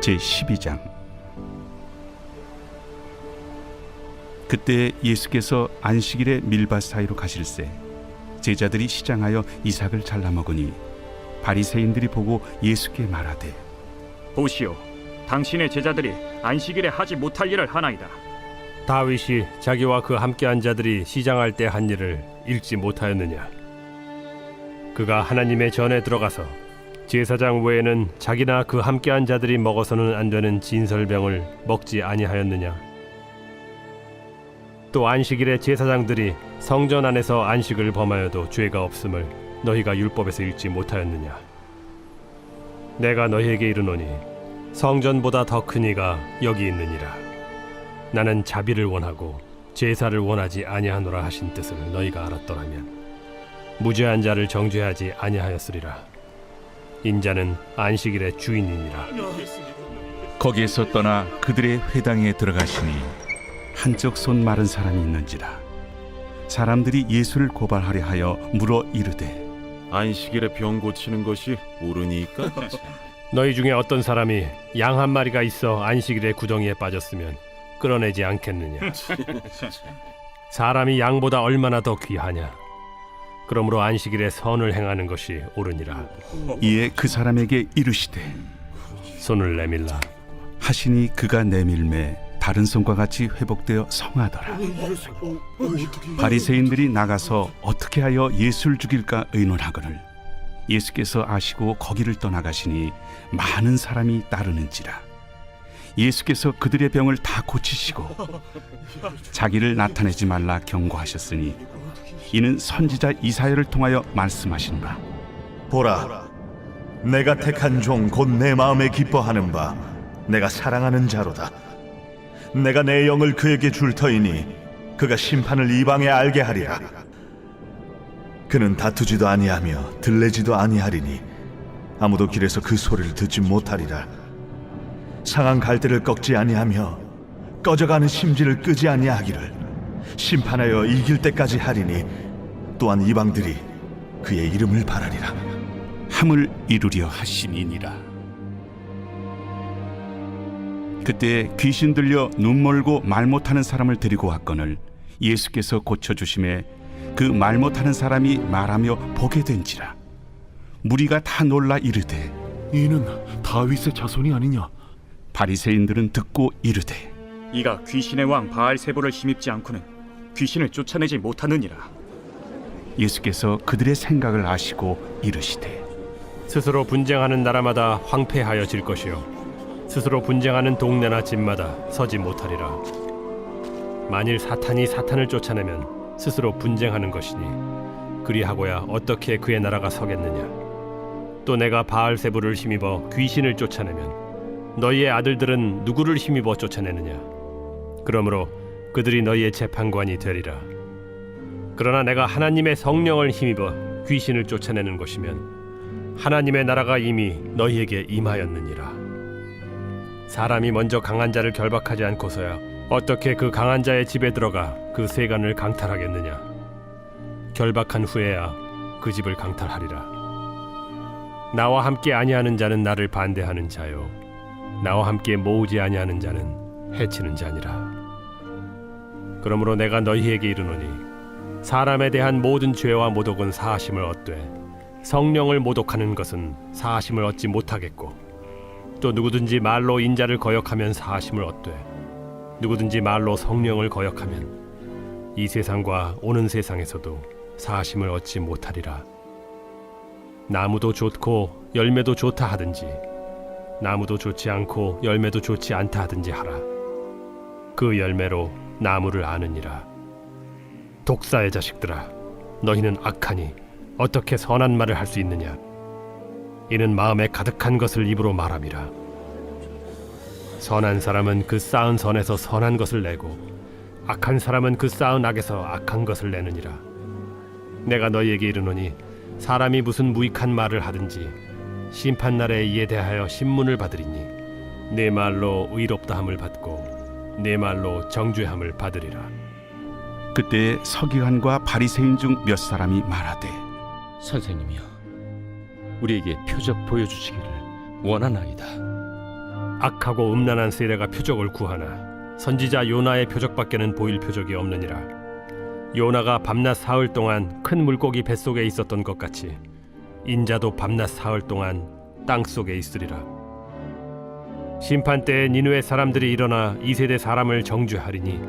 제12장. 그때 예수께서 안식일에 밀밭 사이로 가실새 제자들이 시장하여 이삭을 잘라 먹으니 바리새인들이 보고 예수께 말하되, 보시오, 당신의 제자들이 안식일에 하지 못할 일을 하나이다. 다윗이 자기와 그 함께한 자들이 시장할 때 한 일을 읽지 못하였느냐? 그가 하나님의 전에 들어가서 제사장 외에는 자기나 그 함께한 자들이 먹어서는 안 되는 진설병을 먹지 아니하였느냐? 또 안식일에 제사장들이 성전 안에서 안식을 범하여도 죄가 없음을 너희가 율법에서 읽지 못하였느냐? 내가 너희에게 이르노니 성전보다 더 큰 이가 여기 있느니라. 나는 자비를 원하고 제사를 원하지 아니하노라 하신 뜻을 너희가 알았더라면 무죄한 자를 정죄하지 아니하였으리라. 인자는 안식일의 주인이니라. 거기에서 떠나 그들의 회당에 들어가시니 한쪽 손 마른 사람이 있는지라. 사람들이 예수를 고발하려 하여 물어 이르되, 안식일에 병 고치는 것이 옳으니까? 너희 중에 어떤 사람이 양 한 마리가 있어 안식일에 구덩이에 빠졌으면 끌어내지 않겠느냐? 사람이 양보다 얼마나 더 귀하냐? 그러므로 안식일에 선을 행하는 것이 옳으니라. 이에 그 사람에게 이르시되, 손을 내밀라. 하시니 그가 내밀매 다른 손과 같이 회복되어 성하더라. 바리새인들이 나가서 어떻게 하여 예수를 죽일까 의논하거늘 예수께서 아시고 거기를 떠나가시니 많은 사람이 따르는지라. 예수께서 그들의 병을 다 고치시고 자기를 나타내지 말라 경고하셨으니 이는 선지자 이사야를 통하여 말씀하신 바, 보라, 내가 택한 종 곧 내 마음에 기뻐하는 바 내가 사랑하는 자로다. 내가 내 영을 그에게 줄 터이니 그가 심판을 이방에 알게 하리라. 그는 다투지도 아니하며 들레지도 아니하리니 아무도 길에서 그 소리를 듣지 못하리라. 상한 갈대를 꺾지 아니하며 꺼져가는 심지를 끄지 아니하기를 심판하여 이길 때까지 하리니 또한 이방들이 그의 이름을 바라리라. 함을 이루려 하심이니라. 그때 귀신 들려 눈 멀고 말 못하는 사람을 데리고 왔거늘 예수께서 고쳐주심에 그 말 못하는 사람이 말하며 보게 된지라. 무리가 다 놀라 이르되, 이는 다윗의 자손이 아니냐? 바리새인들은 듣고 이르되, 이가 귀신의 왕 바알세불을 힘입지 않고는 귀신을 쫓아내지 못하느니라. 예수께서 그들의 생각을 아시고 이르시되, 스스로 분쟁하는 나라마다 황폐하여질 것이요 스스로 분쟁하는 동네나 집마다 서지 못하리라. 만일 사탄이 사탄을 쫓아내면 스스로 분쟁하는 것이니 그리하고야 어떻게 그의 나라가 서겠느냐? 또 내가 바알세불을 힘입어 귀신을 쫓아내면 너희의 아들들은 누구를 힘입어 쫓아내느냐? 그러므로 그들이 너희의 재판관이 되리라. 그러나 내가 하나님의 성령을 힘입어 귀신을 쫓아내는 것이면 하나님의 나라가 이미 너희에게 임하였느니라. 사람이 먼저 강한 자를 결박하지 않고서야 어떻게 그 강한 자의 집에 들어가 그 세간을 강탈하겠느냐? 결박한 후에야 그 집을 강탈하리라. 나와 함께 아니하는 자는 나를 반대하는 자요 나와 함께 모으지 아니하는 자는 해치는 자니라. 그러므로 내가 너희에게 이르노니 사람에 대한 모든 죄와 모독은 사하심을 얻되 성령을 모독하는 것은 사하심을 얻지 못하겠고, 또 누구든지 말로 인자를 거역하면 사하심을 얻되 누구든지 말로 성령을 거역하면 이 세상과 오는 세상에서도 사하심을 얻지 못하리라. 나무도 좋고 열매도 좋다 하든지 나무도 좋지 않고 열매도 좋지 않다 하든지 하라. 그 열매로 나무를 아느니라. 독사의 자식들아, 너희는 악하니 어떻게 선한 말을 할 수 있느냐? 이는 마음에 가득한 것을 입으로 말함이라. 선한 사람은 그 쌓은 선에서 선한 것을 내고 악한 사람은 그 쌓은 악에서 악한 것을 내느니라. 내가 너희에게 이르노니 사람이 무슨 무익한 말을 하든지 심판날에 이에 대하여 신문을 받으리니 내 말로 의롭다함을 받고 내 말로 정죄함을 받으리라. 그때 서기관과 바리새인 중 몇 사람이 말하되, 선생님이여, 우리에게 표적 보여주시기를 원하나이다. 악하고 음란한 세대가 표적을 구하나 선지자 요나의 표적밖에는 보일 표적이 없느니라. 요나가 밤낮 사흘 동안 큰 물고기 뱃속에 있었던 것 같이 인자도 밤낮 사흘 동안 땅 속에 있으리라. 심판 때에 니느웨 사람들이 일어나 이 세대 사람을 정죄하리니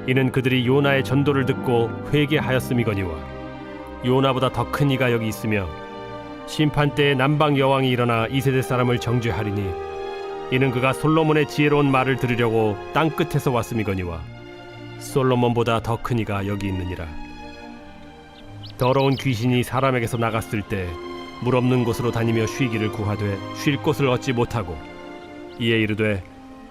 이는 그들이 요나의 전도를 듣고 회개하였음이거니와 요나보다 더 큰 이가 여기 있으며 심판 때에 남방 여왕이 일어나 이 세대 사람을 정죄하리니 이는 그가 솔로몬의 지혜로운 말을 들으려고 땅 끝에서 왔음이거니와 솔로몬보다 더 큰 이가 여기 있느니라. 더러운 귀신이 사람에게서 나갔을 때 물 없는 곳으로 다니며 쉬기를 구하되 쉴 곳을 얻지 못하고 이에 이르되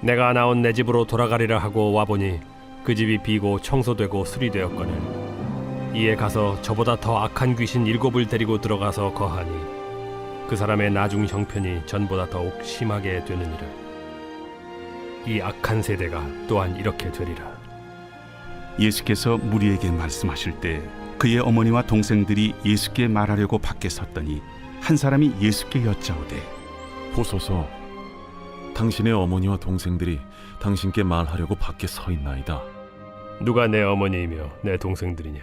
내가 나온 내 집으로 돌아가리라 하고 와보니 그 집이 비고 청소되고 수리되었거늘 이에 가서 저보다 더 악한 귀신 7을 데리고 들어가서 거하니 그 사람의 나중 형편이 전보다 더욱 심하게 되느니라. 이 악한 세대가 또한 이렇게 되리라. 예수께서 무리에게 말씀하실 때 그의 어머니와 동생들이 예수께 말하려고 밖에 섰더니 한 사람이 예수께 여짜오되 보소서, 당신의 어머니와 동생들이 당신께 말하려고 밖에 서 있나이다. 누가 내 어머니이며 내 동생들이냐?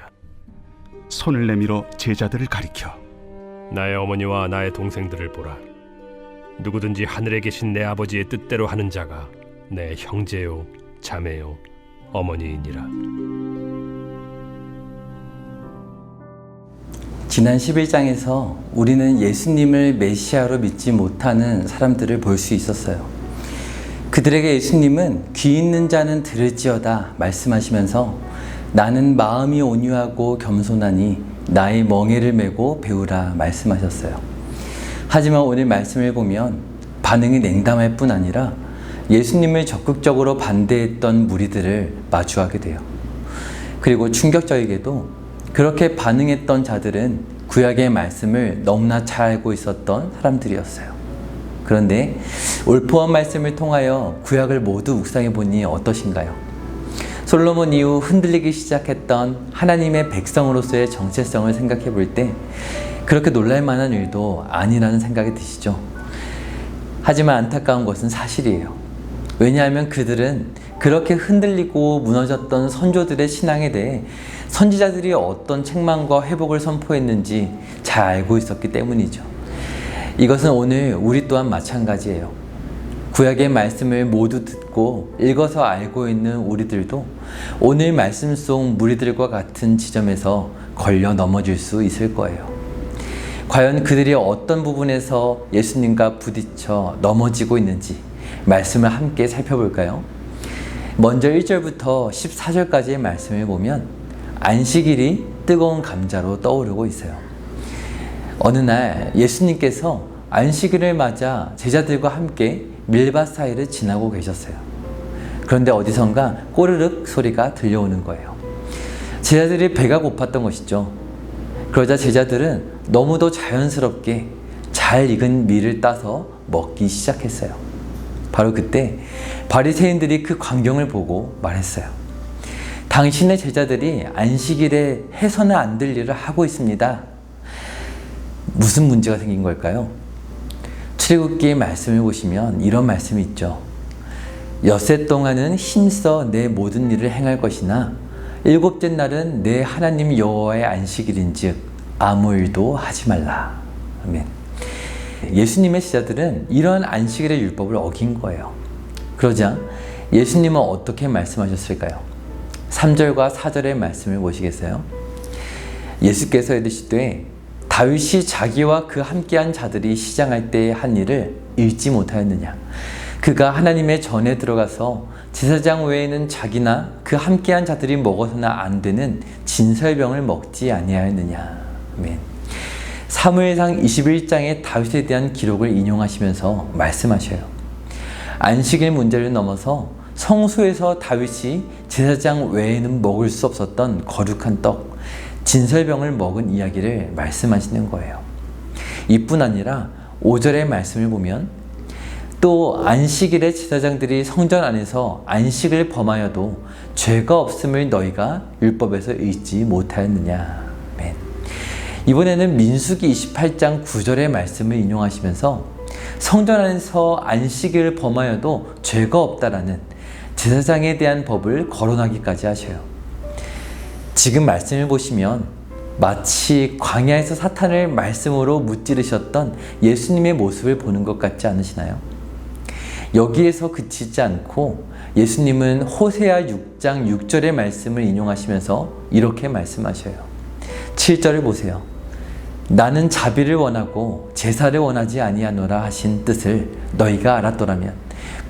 손을 내밀어 제자들을 가리켜 나의 어머니와 나의 동생들을 보라. 누구든지 하늘에 계신 내 아버지의 뜻대로 하는 자가 내 형제요 자매요 어머니이니라. 지난 11장에서 우리는 예수님을 메시아로 믿지 못하는 사람들을 볼 수 있었어요. 그들에게 예수님은 귀 있는 자는 들을지어다 말씀하시면서 나는 마음이 온유하고 겸손하니 나의 멍에를 메고 배우라 말씀하셨어요. 하지만 오늘 말씀을 보면 반응이 냉담할 뿐 아니라 예수님을 적극적으로 반대했던 무리들을 마주하게 돼요. 그리고 충격적이게도 그렇게 반응했던 자들은 구약의 말씀을 너무나 잘 알고 있었던 사람들이었어요. 그런데 올포한 말씀을 통하여 구약을 모두 묵상해 보니 어떠신가요? 솔로몬 이후 흔들리기 시작했던 하나님의 백성으로서의 정체성을 생각해 볼 때 그렇게 놀랄 만한 일도 아니라는 생각이 드시죠? 하지만 안타까운 것은 사실이에요. 왜냐하면 그들은 그렇게 흔들리고 무너졌던 선조들의 신앙에 대해 선지자들이 어떤 책망과 회복을 선포했는지 잘 알고 있었기 때문이죠. 이것은 오늘 우리 또한 마찬가지예요. 구약의 말씀을 모두 듣고 읽어서 알고 있는 우리들도 오늘 말씀 속 무리들과 같은 지점에서 걸려 넘어질 수 있을 거예요. 과연 그들이 어떤 부분에서 예수님과 부딪혀 넘어지고 있는지 말씀을 함께 살펴볼까요? 먼저 1절부터 14절까지의 말씀을 보면 안식일이 뜨거운 감자로 떠오르고 있어요. 어느 날 예수님께서 안식일을 맞아 제자들과 함께 밀밭 사이를 지나고 계셨어요. 그런데 어디선가 꼬르륵 소리가 들려오는 거예요. 제자들이 배가 고팠던 것이죠. 그러자 제자들은 너무도 자연스럽게 잘 익은 밀을 따서 먹기 시작했어요. 바로 그때 바리새인들이 그 광경을 보고 말했어요. 당신의 제자들이 안식일에 해서는 안 될 일을 하고 있습니다. 무슨 문제가 생긴 걸까요? 출애굽기의 말씀을 보시면 이런 말씀이 있죠. 엿새 동안은 힘써 내 모든 일을 행할 것이나 일곱째 날은 내 하나님 여호와의 안식일인즉 아무 일도 하지 말라. 아멘. 예수님의 제자들은 이런 안식일의 율법을 어긴 거예요. 그러자 예수님은 어떻게 말씀하셨을까요? 3절과 4절의 말씀을 보시겠어요? 예수께서 이르시되 다윗이 자기와 그 함께한 자들이 시장할 때에 한 일을 잊지 못하였느냐? 그가 하나님의 전에 들어가서 제사장 외에는 자기나 그 함께한 자들이 먹어서는 안 되는 진설병을 먹지 아니하였느냐? 아멘. 사무엘상 21장의 다윗에 대한 기록을 인용하시면서 말씀하셔요. 안식일 문제를 넘어서 성소에서 다윗이 제사장 외에는 먹을 수 없었던 거룩한 떡, 진설병을 먹은 이야기를 말씀하시는 거예요. 이뿐 아니라 5절의 말씀을 보면 또 안식일에 제사장들이 성전 안에서 안식을 범하여도 죄가 없음을 너희가 율법에서 읽지 못하였느냐. 아멘. 이번에는 민수기 28장 9절의 말씀을 인용하시면서 성전 안에서 안식일을 범하여도 죄가 없다라는 제사장에 대한 법을 거론하기까지 하셔요. 지금 말씀을 보시면 마치 광야에서 사탄을 말씀으로 무찌르셨던 예수님의 모습을 보는 것 같지 않으시나요? 여기에서 그치지 않고 예수님은 호세아 6장 6절의 말씀을 인용하시면서 이렇게 말씀하셔요. 7절을 보세요. 나는 자비를 원하고 제사를 원하지 아니하노라 하신 뜻을 너희가 알았더라면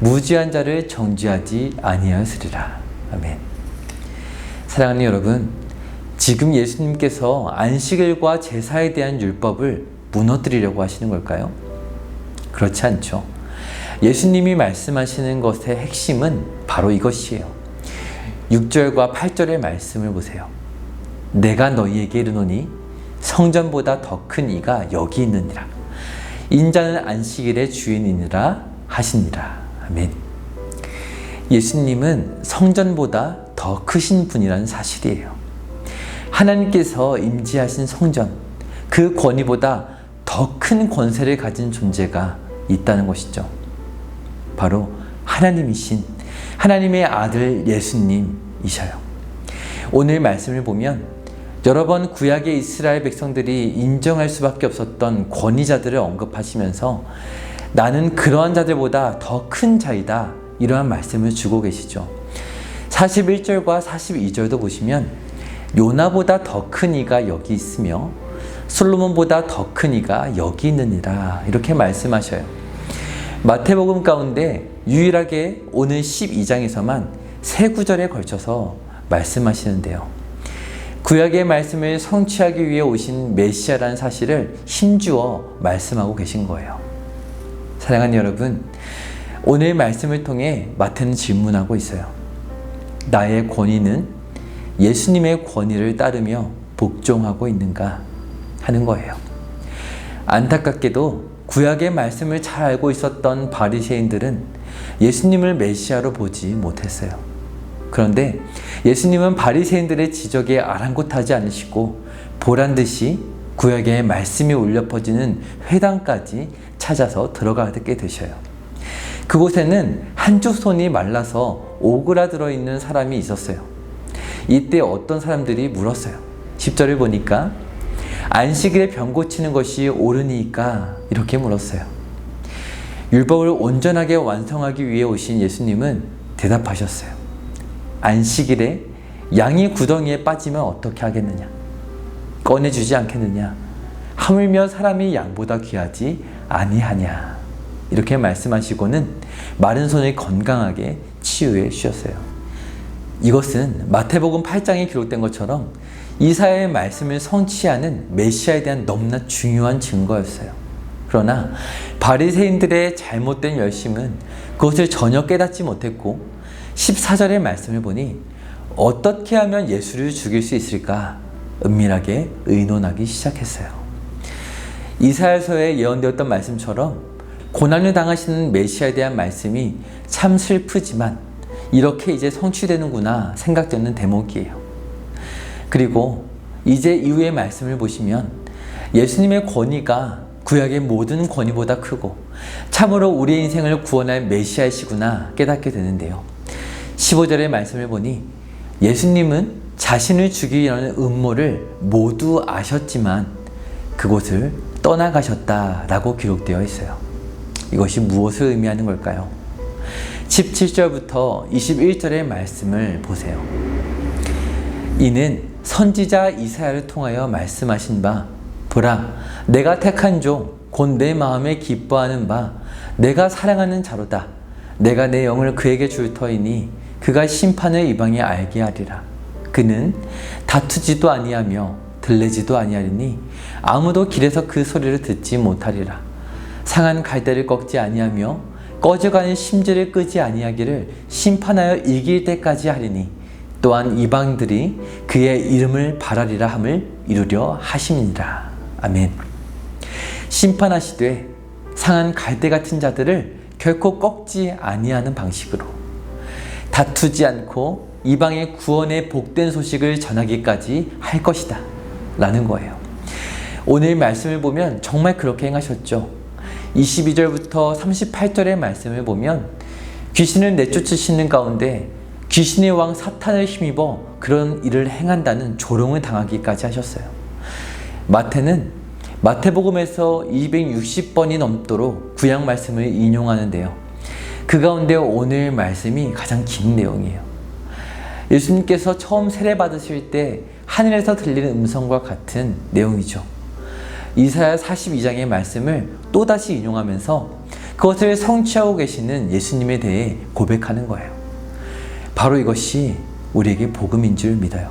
무죄한 자를 정죄하지 아니하였으리라. 아멘. 사랑하는 여러분, 지금 예수님께서 안식일과 제사에 대한 율법을 무너뜨리려고 하시는 걸까요? 그렇지 않죠. 예수님이 말씀하시는 것의 핵심은 바로 이것이에요. 6절과 8절의 말씀을 보세요. 내가 너희에게 이르노니 성전보다 더 큰 이가 여기 있느니라. 인자는 안식일의 주인이니라 하시니라. 아멘. 예수님은 성전보다 더 크신 분이라는 사실이에요. 하나님께서 임재하신 성전, 그 권위보다 더 큰 권세를 가진 존재가 있다는 것이죠. 바로 하나님이신 하나님의 아들 예수님이셔요. 오늘 말씀을 보면 여러 번 구약의 이스라엘 백성들이 인정할 수밖에 없었던 권위자들을 언급하시면서 나는 그러한 자들보다 더 큰 자이다, 이러한 말씀을 주고 계시죠. 41절과 42절도 보시면 요나보다 더 큰 이가 여기 있으며 솔로몬보다 더 큰 이가 여기 있느니라, 이렇게 말씀하셔요. 마태복음 가운데 유일하게 오늘 12장에서만 세 구절에 걸쳐서 말씀하시는데요. 구약의 말씀을 성취하기 위해 오신 메시아라는 사실을 힘주어 말씀하고 계신 거예요. 사랑하는 여러분, 오늘 말씀을 통해 마태는 질문하고 있어요. 나의 권위는 예수님의 권위를 따르며 복종하고 있는가 하는 거예요. 안타깝게도 구약의 말씀을 잘 알고 있었던 바리새인들은 예수님을 메시아로 보지 못했어요. 그런데 예수님은 바리새인들의 지적에 아랑곳하지 않으시고 보란듯이 구약의 말씀이 울려 퍼지는 회당까지 찾아서 들어가게 되셔요. 그곳에는 한쪽 손이 말라서 오그라들어 있는 사람이 있었어요. 이때 어떤 사람들이 물었어요. 10절을 보니까 안식일에 병 고치는 것이 옳으니까, 이렇게 물었어요. 율법을 온전하게 완성하기 위해 오신 예수님은 대답하셨어요. 안식일에 양이 구덩이에 빠지면 어떻게 하겠느냐? 꺼내주지 않겠느냐? 하물며 사람이 양보다 귀하지 아니하냐? 이렇게 말씀하시고는 마른 손을 건강하게 치유해 주셨어요. 이것은 마태복음 8장에 기록된 것처럼 이사야의 말씀을 성취하는 메시아에 대한 너무나 중요한 증거였어요. 그러나 바리새인들의 잘못된 열심은 그것을 전혀 깨닫지 못했고 14절의 말씀을 보니 어떻게 하면 예수를 죽일 수 있을까 은밀하게 의논하기 시작했어요. 이사야서에 예언되었던 말씀처럼 고난을 당하시는 메시아에 대한 말씀이 참 슬프지만 이렇게 이제 성취되는구나 생각되는 대목이에요. 그리고 이제 이후의 말씀을 보시면 예수님의 권위가 구약의 모든 권위보다 크고 참으로 우리의 인생을 구원할 메시아이시구나 깨닫게 되는데요. 15절의 말씀을 보니 예수님은 자신을 죽이려는 음모를 모두 아셨지만 그곳을 떠나가셨다라고 기록되어 있어요. 이것이 무엇을 의미하는 걸까요? 17절부터 21절의 말씀을 보세요. 이는 선지자 이사야를 통하여 말씀하신 바 보라, 내가 택한 종 곧 내 마음에 기뻐하는 바 내가 사랑하는 자로다. 내가 내 영을 그에게 줄 터이니 그가 심판을 이방에 알게 하리라. 그는 다투지도 아니하며 들레지도 아니하리니 아무도 길에서 그 소리를 듣지 못하리라. 상한 갈대를 꺾지 아니하며 꺼져가는 심지를 끄지 아니하기를 심판하여 이길 때까지 하리니 또한 이방들이 그의 이름을 바라리라 함을 이루려 하심이니라. 아멘. 심판하시되 상한 갈대 같은 자들을 결코 꺾지 아니하는 방식으로 다투지 않고 이방의 구원의 복된 소식을 전하기까지 할 것이다 라는 거예요. 오늘 말씀을 보면 정말 그렇게 행하셨죠. 22절부터 38절의 말씀을 보면 귀신을 내쫓으시는 가운데 귀신의 왕 사탄을 힘입어 그런 일을 행한다는 조롱을 당하기까지 하셨어요. 마태는 마태복음에서 260번이 넘도록 구약 말씀을 인용하는데요. 그 가운데 오늘 말씀이 가장 긴 내용이에요. 예수님께서 처음 세례 받으실 때 하늘에서 들리는 음성과 같은 내용이죠. 이사야 42장의 말씀을 또다시 인용하면서 그것을 성취하고 계시는 예수님에 대해 고백하는 거예요. 바로 이것이 우리에게 복음인 줄 믿어요.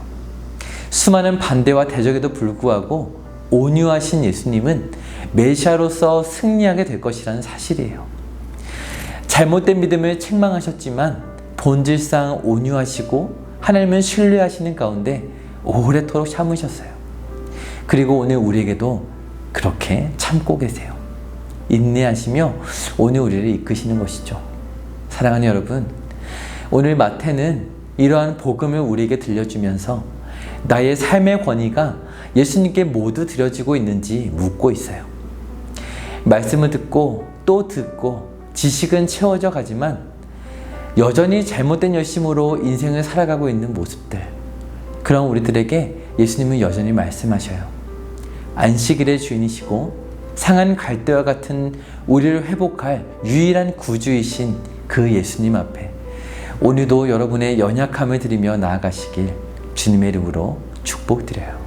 수많은 반대와 대적에도 불구하고 온유하신 예수님은 메시아로서 승리하게 될 것이라는 사실이에요. 잘못된 믿음을 책망하셨지만 본질상 온유하시고 하나님을 신뢰하시는 가운데 오래도록 참으셨어요. 그리고 오늘 우리에게도 그렇게 참고 계세요. 인내하시며 오늘 우리를 이끄시는 것이죠. 사랑하는 여러분, 오늘 마태는 이러한 복음을 우리에게 들려주면서 나의 삶의 권위가 예수님께 모두 드려지고 있는지 묻고 있어요. 말씀을 듣고 또 듣고 지식은 채워져 가지만 여전히 잘못된 열심으로 인생을 살아가고 있는 모습들, 그런 우리들에게 예수님은 여전히 말씀하셔요. 안식일의 주인이시고 상한 갈대와 같은 우리를 회복할 유일한 구주이신 그 예수님 앞에 오늘도 여러분의 연약함을 드리며 나아가시길 주님의 이름으로 축복드려요.